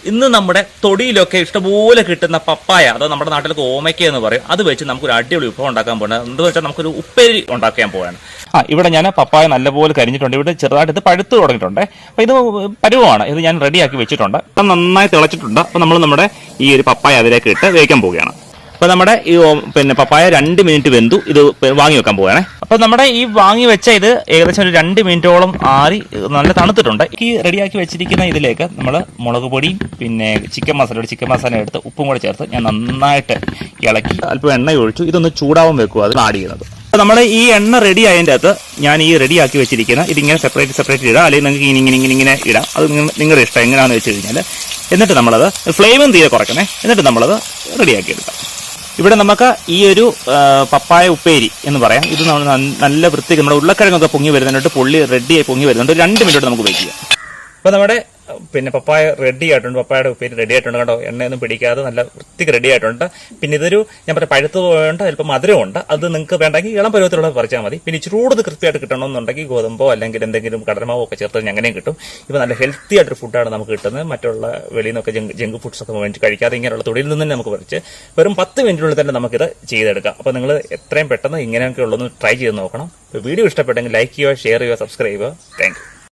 ഇന്ന് നമ്മുടെ തൊടിയിലൊക്കെ ഇഷ്ടംപോലെ കിട്ടുന്ന പപ്പായ, അതോ നമ്മുടെ നാട്ടിലൊക്കെ ഓമയ്ക്ക എന്ന് പറയും, അത് വെച്ച് നമുക്കൊരു അടിപൊളി വിഭവം ഉണ്ടാക്കാൻ പോകുന്നത്. എന്താ വെച്ചാൽ നമുക്കൊരു ഉപ്പേരി ഉണ്ടാക്കാൻ പോവാണ്. ഇവിടെ ഞാൻ പപ്പായ നല്ലപോലെ കരിഞ്ഞിട്ടുണ്ട്. ഇവിടെ ചെറുതായിട്ട് ഇത് പഴുത്ത് തുടങ്ങിയിട്ടുണ്ട്. അപ്പൊ ഇത് പരുവമാണ്. ഇത് ഞാൻ റെഡിയാക്കി വെച്ചിട്ടുണ്ട്. അപ്പം നന്നായി തിളച്ചിട്ടുണ്ട്. അപ്പൊ നമ്മൾ നമ്മുടെ ഈ ഒരു പപ്പായ അതിലേക്ക് ഇട്ട് വേവിക്കാൻ പോവുകയാണ്. അപ്പൊ നമ്മുടെ ഈ പപ്പായ 2 മിനിറ്റ് വെന്തു. ഇത് വാങ്ങി വെക്കാൻ പോവുകയാണേ. അപ്പൊ നമ്മുടെ ഈ വാങ്ങി വെച്ച ഇത് ഏകദേശം ഒരു 2 മിനിറ്റോളം ആറി നല്ല തണുത്തിട്ടുണ്ട്. ഈ റെഡിയാക്കി വെച്ചിരിക്കുന്ന ഇതിലേക്ക് നമ്മൾ മുളക് പൊടിയും പിന്നെ ചിക്കൻ മസാല എടുത്ത് ഉപ്പും കൂടെ ചേർത്ത് ഞാൻ നന്നായിട്ട് ഇളക്കി അല്പം എണ്ണ ഒഴിച്ചു. ഇതൊന്ന് ചൂടാവാൻ വെക്കുക, അത് ആഡ് ചെയ്യുന്നത്. അപ്പൊ നമ്മുടെ ഈ എണ്ണ റെഡി ആയതിൻ്റെ അകത്ത് ഞാൻ ഈ റെഡിയാക്കി വെച്ചിരിക്കുന്ന ഇതിങ്ങനെ സെപ്പറേറ്റ് ഇടാം, അല്ലെങ്കിൽ നിങ്ങൾക്ക് ഇങ്ങനെ ഇടാം. അത് നിങ്ങളുടെ ഇഷ്ടം എങ്ങനെയാണെന്ന് വെച്ച് കഴിഞ്ഞാൽ. എന്നിട്ട് നമ്മളത് ഫ്ലെയിമും തീരെ കുറയ്ക്കണേ. എന്നിട്ട് നമ്മളത് റെഡിയാക്കി എടുക്കാം. ഇവിടെ നമുക്ക് ഈ ഒരു പപ്പായ ഉപ്പേരി എന്ന് പറയാം. ഇത് നമ്മൾ നല്ല വൃത്തിക്ക് നമ്മുടെ ഉരുളക്കിഴങ്ങൊക്കെ പൊങ്ങി വരുന്നതിനോട്ട് പൊള്ളി റെഡിയായി പൊങ്ങി വരുന്നുണ്ട്. 2 മിനിറ്റ് നമുക്ക് വെക്കുക. അപ്പോൾ നമ്മുടെ പപ്പായ റെഡി ആയിട്ടുണ്ട്. പപ്പായയുടെ ഉപ്പേരി റെഡി ആയിട്ടുണ്ട്. കണ്ടോ, എണ്ണയൊന്നും പിടിക്കാതെ നല്ല വൃത്തിക്ക് റെഡി ആയിട്ടുണ്ട്. പിന്നെ ഇതൊരു ഞാൻ പറയാം പഴുത്ത് പോയുണ്ട്, അല്പം മധുരമുണ്ട്. അത് നിങ്ങൾക്ക് വേണ്ടെങ്കിൽ ഇളം പരുവത്തിലുള്ള പറിച്ചാൽ മതി. പിന്നെ ഇച്ചിരി കൃത്യമായിട്ട് കിട്ടണമെന്നുണ്ടെങ്കിൽ ഗോതമ്പോ അല്ലെങ്കിൽ എന്തെങ്കിലും കടലമാവോ ഒക്കെ ചേർത്ത് അങ്ങനെയും കിട്ടും. ഇപ്പോൾ നല്ല ഹെൽത്തി ആയിട്ടൊരു ഫുഡാണ് നമുക്ക് കിട്ടുന്നത്. മറ്റുള്ള വെളിയിൽ നിന്നൊക്കെ ജങ്ക് ഫുഡ്സ് ഒക്കെ മേടിച്ച് കഴിക്കാതെ ഇങ്ങനെയുള്ള തൊടിയിൽ നിന്ന് തന്നെ നമുക്ക് പറിച്ച് വെറും 10 മിനിറ്റിനുള്ളിൽ തന്നെ നമുക്കിത് ചെയ്തെടുക്കാം. അപ്പോൾ നിങ്ങൾ എത്രയും പെട്ടെന്ന് ഇങ്ങനെയൊക്കെ ഉള്ളതൊന്ന് ട്രൈ ചെയ്ത് നോക്കണം. വീഡിയോ ഇഷ്ടപ്പെട്ടെങ്കിൽ ലൈക്ക് ചെയ്യുക, ഷെയർ ചെയ്യുക, സബ്സ്ക്രൈബ് ചെയ്യുക. Thank you.